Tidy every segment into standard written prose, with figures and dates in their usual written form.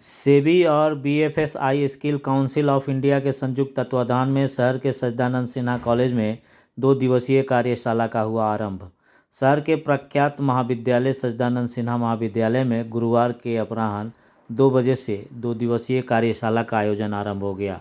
सेबी और BFSI skill council of India के संयुक्त तत्वाधान में शहर के सच्चिदानंद सिन्हा कॉलेज में 2 दिवसीय कार्यशाला का हुआ आरंभ। शहर के प्रख्यात महाविद्यालय सच्चिदानंद सिन्हा महाविद्यालय में गुरुवार के अपराह्न 2 बजे से 2 दिवसीय कार्यशाला का आयोजन आरंभ हो गया।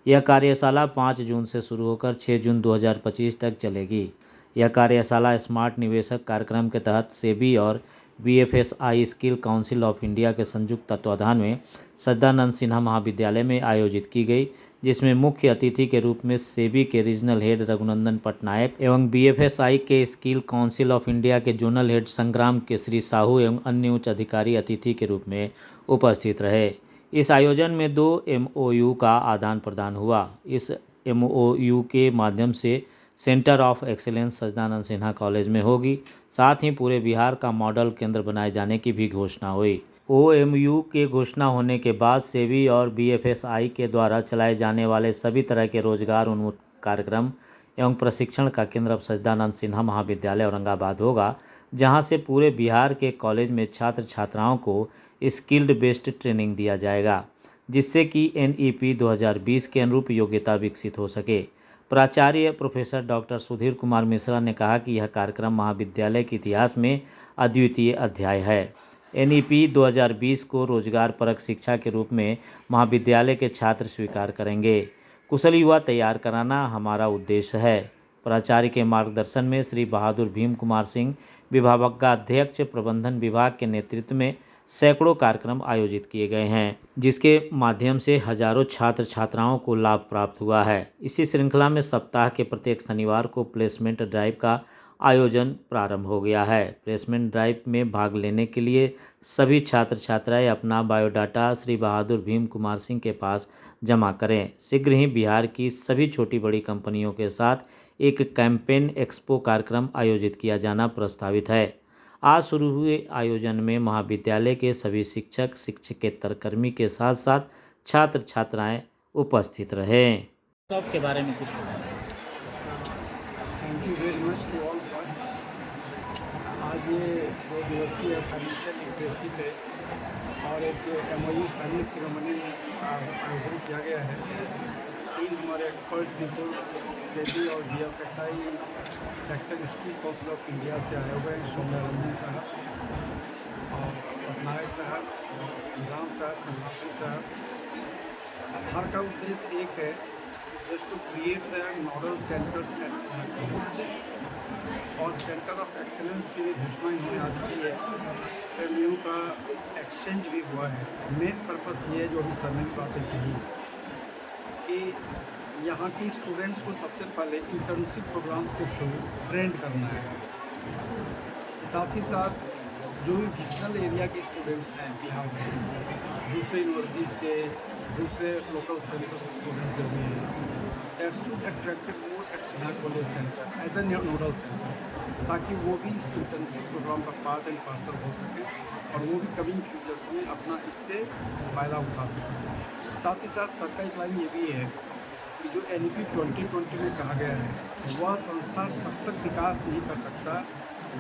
यह कार्यशाला 5 जून से शुरू होकर 6 जून 2025 तक चलेगी। यह कार्यशाला स्मार्ट निवेशक कार्यक्रम के तहत सेबी और BFSI skill council of India के संयुक्त तत्वाधान में सच्चिदानंद सिन्हा महाविद्यालय में आयोजित की गई, जिसमें मुख्य अतिथि के रूप में सेबी के रीजनल हेड रघुनंदन पटनायक एवं बीएफएसआई के स्किल काउंसिल ऑफ इंडिया के जोनल हेड संग्राम केसरी साहू एवं अन्य उच्च अधिकारी अतिथि के रूप में उपस्थित रहे। इस आयोजन में 2 MOU का आदान प्रदान हुआ। इस MOU के माध्यम से centre of excellence Sachchidanand Sinha college में होगी। साथ ही पूरे बिहार का मॉडल केंद्र बनाए जाने की भी घोषणा हुई। OMU के घोषणा होने के बाद सेबी और बीएफएसआई के द्वारा चलाए जाने वाले सभी तरह के रोजगार उन्मुख कार्यक्रम एवं प्रशिक्षण का केंद्र अब सच्चिदानंद सिन्हा महाविद्यालय औरंगाबाद होगा, जहां से पूरे बिहार के कॉलेज में छात्र छात्राओं को स्किल्ड बेस्ड ट्रेनिंग दिया जाएगा, जिससे कि NEP 2020 के अनुरूप योग्यता विकसित हो सके। प्राचार्य प्रोफेसर डॉक्टर सुधीर कुमार मिश्रा ने कहा कि यह कार्यक्रम महाविद्यालय के इतिहास में अद्वितीय अध्याय है। NEP 2020 को रोजगार परक शिक्षा के रूप में महाविद्यालय के छात्र स्वीकार करेंगे। कुशल युवा तैयार कराना हमारा उद्देश्य है। प्राचार्य के मार्गदर्शन में श्री बहादुर भीम कुमार सिंह विभागाध्यक्ष प्रबंधन विभाग के नेतृत्व में सैकड़ों कार्यक्रम आयोजित किए गए हैं, जिसके माध्यम से हजारों छात्र छात्राओं को लाभ प्राप्त हुआ है। इसी श्रृंखला में सप्ताह के प्रत्येक शनिवार को प्लेसमेंट ड्राइव का आयोजन प्रारंभ हो गया है। प्लेसमेंट ड्राइव में भाग लेने के लिए सभी छात्र छात्राएं अपना बायोडाटा श्री बहादुर भीम कुमार सिंह के पास जमा करें। शीघ्र ही बिहार की सभी छोटी बड़ी कंपनियों के साथ एक कैंपेन एक्सपो कार्यक्रम आयोजित किया जाना प्रस्तावित है। आज शुरू हुए आयोजन में महाविद्यालय के सभी शिक्षक शिक्षकेतर कर्मी के साथ साथ छात्र छात्राएं उपस्थित रहे। जॉब के बारे में कुछ बताएं। Thank you very much to all. First, आज ये 2 दिवसीय फाइनेंशियल लिटरेसी पे और एक MOU साइनिंग सेरेमनी का आयोजन किया गया है। 3 हमारे एक्सपर्ट पीपल्स सेबी और BFSI sector skill council of India से आए हुए हैं, सौम्या साहब और पटनायक साहब और संग्राम सिंह साहब। हर का उद्देश्य एक है, just to create the model centres at Sinha college और सेंटर ऑफ एक्सेलेंस की भी घोषणा इन्होंने आज की है। MOU का एक्सचेंज भी हुआ है। मेन पर्पस ये है, जो अभी सर ने बातें कही, कि यहाँ की स्टूडेंट्स को सबसे पहले इंटर्नशिप प्रोग्राम्स के थ्रू ट्रेंड करना है। साथ ही साथ जो भी विजनल एरिया के स्टूडेंट्स हैं बिहार में, दूसरे यूनिवर्सिटीज़ के, दूसरे लोकल सेंटर्स स्टूडेंट्स जो भी हैं, that should attracted more at Sinha college centre as the nodal centre, ताकि वो भी इस इंटर्नशिप प्रोग्राम का पार्ट एंड पार्सल हो सके और वो भी कमिंग फ्यूचर्स में अपना इससे फ़ायदा उठा सकें। साथ ही साथ सर का एक लाइन ये भी है कि जो NEP 2020 में कहा गया है, वह संस्था तब तक विकास नहीं कर सकता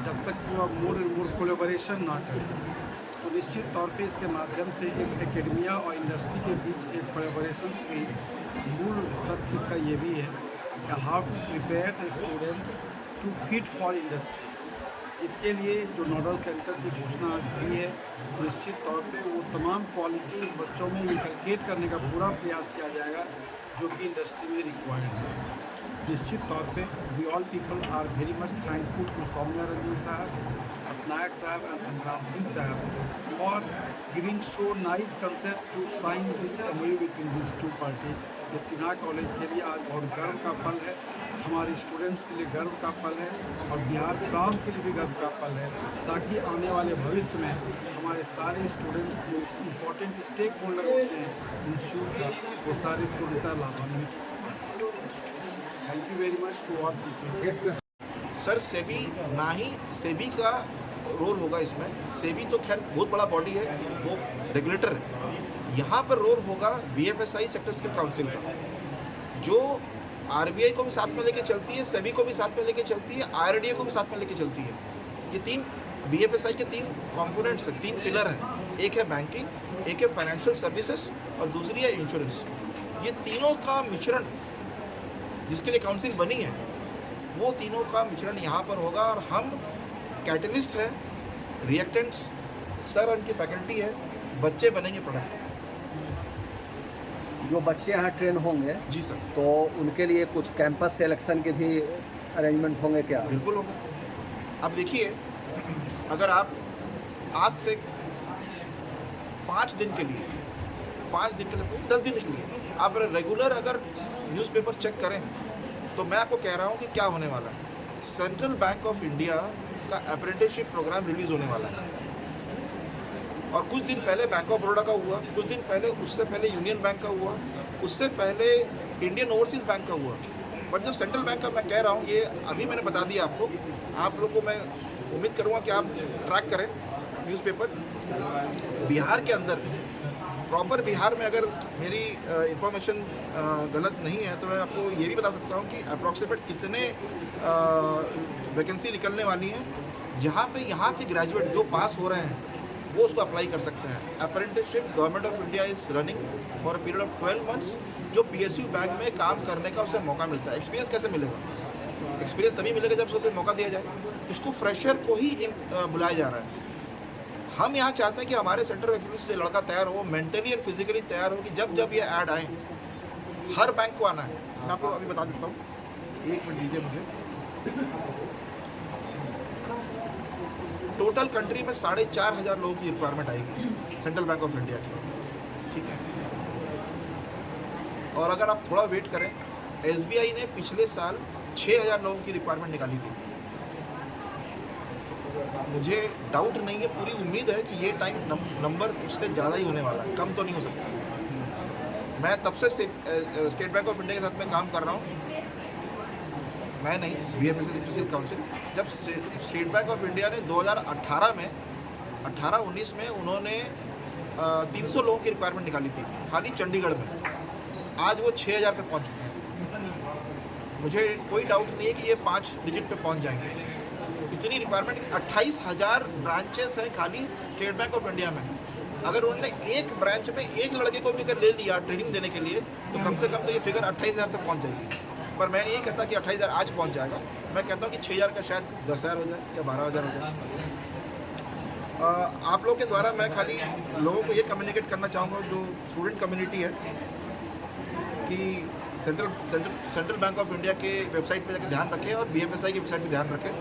जब तक कि वह मोर एंड मोर कोलेबोरेशन ना करे। तो निश्चित तौर पे इसके माध्यम से एक एकेडमिया और इंडस्ट्री के बीच एक कोलेबोरेशन हुई। मूल तथ्य इसका ये भी है कि how to prepare the students to fit for industry. इसके लिए जो नोडल सेंटर की घोषणा आज हुई है, निश्चित तौर पे वो तमाम क्वालिटीज़ बच्चों में इनकलकेट करने का पूरा प्रयास किया जाएगा जो कि इंडस्ट्री में रिक्वायर्ड है। निश्चित तौर पे we all people are very much thankful to Soumya साहब, पटनायक साहब एंड संग्राम सिंह साहब for giving so nice concept to sign this MOU between this 2 party. ये सिन्हा कॉलेज के लिए आज बहुत गर्व का पल है, हमारे स्टूडेंट्स के लिए गर्व का पल है और बिहार प्रांत के लिए भी गर्व का पल है, ताकि आने वाले भविष्य में हमारे सारे स्टूडेंट्स जो इम्पोर्टेंट स्टेक होल्डर होते हैं इंस्टीट्यूट का, वो सारे पूर्णतः लाभान्वित हो सकें। Thank you very much to all people. Sir, SEBI ना ही सेबी का रोल होगा इसमें। सेबी तो खैर बहुत बड़ा बॉडी है, वो रेगुलेटर है। यहाँ पर रोल होगा BFSI सेक्टर स्किल काउंसिल का, जो RBI को भी साथ में लेके चलती है, सेबी को भी साथ में लेके चलती है, IRDA को भी साथ में लेके चलती है। ये 3 BFSI के 3 कंपोनेंट्स हैं, 3 पिलर हैं। एक है बैंकिंग, एक है फाइनेंशियल सर्विसेज और दूसरी है इंश्योरेंस। ये तीनों का मिश्रण जिसके लिए काउंसिल बनी है, वो तीनों का मिश्रण यहाँ पर होगा और हम कैटलिस्ट है, रिएक्टेंट्स, सर उनकी फैकल्टी है, बच्चे बनेंगे प्रोडक्ट। जो बच्चे यहाँ ट्रेन होंगे जी सर, तो उनके लिए कुछ कैंपस सिलेक्शन के भी अरेंजमेंट होंगे क्या? बिल्कुल होगा। अब देखिए, अगर आप आज से 5 दिन के लिए 10 दिन के लिए आप रेगुलर अगर न्यूज़पेपर चेक करें तो मैं आपको कह रहा हूँ कि क्या होने वाला है। सेंट्रल बैंक ऑफ इंडिया का अप्रेंटिसशिप प्रोग्राम रिलीज़ होने वाला है और कुछ दिन पहले बैंक ऑफ बड़ौदा का हुआ, कुछ दिन पहले उससे पहले यूनियन बैंक का हुआ, उससे पहले इंडियन ओवरसीज़ बैंक का हुआ। बट जो सेंट्रल बैंक का मैं कह रहा हूँ, ये अभी मैंने बता दिया आपको। आप लोग को मैं उम्मीद करूँगा कि आप ट्रैक करें न्यूज़पेपर। बिहार के अंदर, प्रॉपर बिहार में, अगर मेरी इंफॉर्मेशन गलत नहीं है तो मैं आपको ये भी बता सकता हूँ कि अप्रॉक्सीमेट कितने वैकेंसी निकलने वाली हैं, जहाँ पे यहाँ के ग्रेजुएट जो पास हो रहे हैं वो उसको अप्लाई कर सकते हैं। Apprenticeship government of India is running for a period of 12 months, जो PSU बैंक में काम करने का उसे मौका मिलता है। एक्सपीरियंस कैसे मिलेगा? एक्सपीरियंस तभी मिलेगा जब उसको मौका दिया जाए। उसको फ्रेशर को ही बुलाया जा रहा है। हम यहाँ चाहते हैं कि हमारे सेंटर ऑफ एक्सीलेंस से लड़का तैयार हो, मेंटली एंड फिजिकली तैयार हो, कि जब ये ऐड आए हर बैंक को आना है। मैं आपको अभी बता देता हूँ, 1 मिनट दीजिए मुझे। टोटल कंट्री में 4,500 लोगों की रिक्वायरमेंट आएगी सेंट्रल बैंक ऑफ इंडिया की, ठीक है। और अगर आप थोड़ा वेट करें, SBI ने पिछले साल 6,000 लोगों की रिक्वायरमेंट निकाली थी। मुझे डाउट नहीं है, पूरी उम्मीद है कि ये टाइम नंबर उससे ज़्यादा ही होने वाला है, कम तो नहीं हो सकता। मैं तब से स्टेट बैंक ऑफ इंडिया के साथ में काम कर रहा हूँ, मैं नहीं, BFSI काउंसिल। जब स्टेट बैंक ऑफ इंडिया ने 2018 में 18-19 में उन्होंने 300 लोगों की रिक्वायरमेंट निकाली थी खाली चंडीगढ़ में, आज वो 6,000 पे पहुँच चुके हैं। मुझे कोई डाउट नहीं है कि ये 5 डिजिट पे पहुँच जाएंगे। इतनी रिक्वायरमेंट, 28,000 ब्रांचेस हैं खाली स्टेट बैंक ऑफ इंडिया में। अगर उन्होंने एक ब्रांच में एक लड़के को भी अगर ले लिया ट्रेनिंग देने के लिए, तो कम से कम तो ये फिगर 28,000 तक पहुंच जाएगी। पर मैं नहीं कहता कि 28,000 आज पहुंच जाएगा, मैं कहता हूं कि 6,000 का शायद 10,000 हो जाए या 12,000 हो जाए। आप लोग के द्वारा मैं खाली लोगों को ये कम्युनिकेट करना चाहूँगा, जो स्टूडेंट कम्युनिटी है, कि सेंट्रल बैंक ऑफ इंडिया के वेबसाइट पे जाकर ध्यान रखें और BFSI की वेबसाइट पे ध्यान रखें।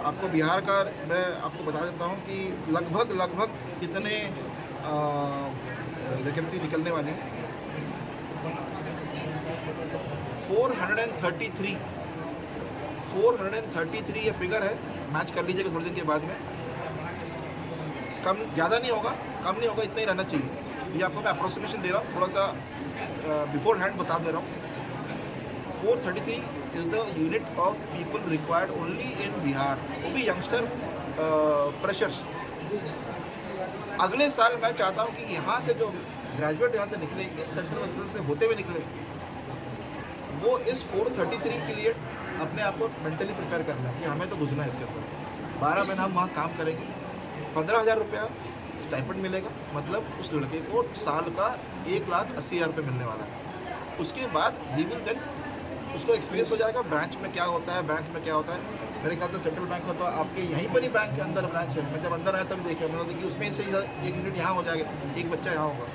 आपको बिहार का मैं आपको बता देता हूँ कि लगभग कितने वैकेंसी निकलने वाली है। 433 ये फिगर है, मैच कर लीजिएगा थोड़े दिन के बाद में। कम ज़्यादा नहीं होगा, कम नहीं होगा, इतना ही रहना चाहिए। ये आपको मैं अप्रोक्सीमेशन दे रहा हूँ, थोड़ा सा बिफोर हैंड बता दे रहा हूँ। 433 is the unit of people required only in Bihar, वो भी यंगस्टर फ्रेशर्स। अगले साल मैं चाहता हूँ कि यहाँ से जो ग्रेजुएट यहाँ से निकले, इस सेंट्रल एक्सीलेंस से होते हुए निकले, वो इस 433 के लिए अपने आप को मेंटली प्रिपेयर करना है कि हमें तो घुसना है इसके ऊपर। 12 महीना हम वहाँ काम करेंगे, 15,000 रुपया स्टाइपेंड मिलेगा, मतलब उस लड़के को साल का 1,80,000 रुपये मिलने वाला है। उसके बाद ही विल देन उसको एक्सपीरियंस हो जाएगा ब्रांच में क्या होता है, बैंक में क्या होता है। मेरे ख्याल से सेंट्रल बैंक में तो आपके यहीं पर ही बैंक के अंदर ब्रांच है। मैं जब अंदर आया तब देखा, मतलब कि उसमें से एक यूनिट यहाँ हो जाएगा, एक बच्चा यहाँ होगा।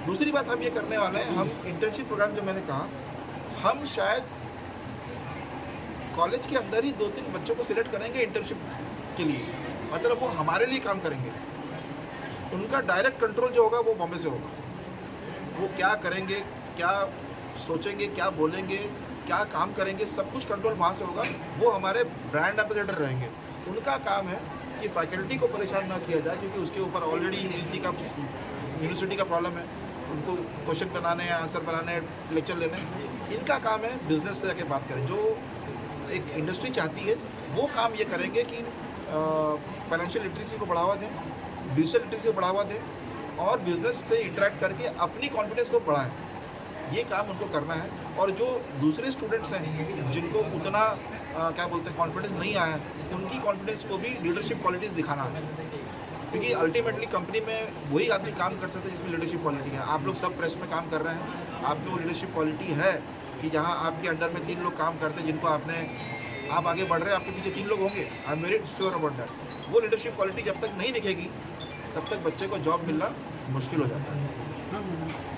दूसरी बात हम ये करने वाले हैं, हम इंटर्नशिप प्रोग्राम जो मैंने कहा, हम शायद कॉलेज के अंदर ही 2-3 बच्चों को सिलेक्ट करेंगे इंटर्नशिप के लिए, मतलब वो हमारे लिए काम करेंगे। उनका डायरेक्ट कंट्रोल जो होगा वो बॉम्बे से होगा। वो क्या करेंगे, क्या सोचेंगे, क्या बोलेंगे, क्या काम करेंगे, सब कुछ कंट्रोल वहाँ से होगा। वो हमारे ब्रांड एम्बेसडर रहेंगे। उनका काम है कि फैकल्टी को परेशान ना किया जाए, क्योंकि उसके ऊपर ऑलरेडी यूनिवर्सिटी का प्रॉब्लम है। उनको क्वेश्चन बनाने हैं, आंसर बनाने, लेक्चर लेने। इनका काम है बिजनेस से जाके बात करें। जो एक इंडस्ट्री चाहती है वो काम ये करेंगे कि फाइनेंशियल लिटरेसी को बढ़ावा दें, डिजिटल लिटरेसी को बढ़ावा दें और बिजनेस से इंटरेक्ट करके अपनी कॉन्फिडेंस को बढ़ाएं। ये काम उनको करना है। और जो दूसरे स्टूडेंट्स हैं जिनको उतना क्या बोलते हैं कॉन्फिडेंस नहीं आया है, उनकी कॉन्फिडेंस को भी लीडरशिप क्वालिटीज़ दिखाना है, क्योंकि अल्टीमेटली कंपनी में वही आदमी काम कर सकता है जिसमें लीडरशिप क्वालिटी है। आप लोग सब प्रेस में काम कर रहे हैं, आप में वो लीडरशिप क्वालिटी है कि जहाँ आपके अंडर में 3 लोग काम करते हैं जिनको आप आगे बढ़ रहे हैं, आपके पीछे 3 लोग होंगे, I am very sure about that. वो लीडरशिप क्वालिटी जब तक नहीं दिखेगी तब तक बच्चे को जॉब मिलना मुश्किल हो जाता है।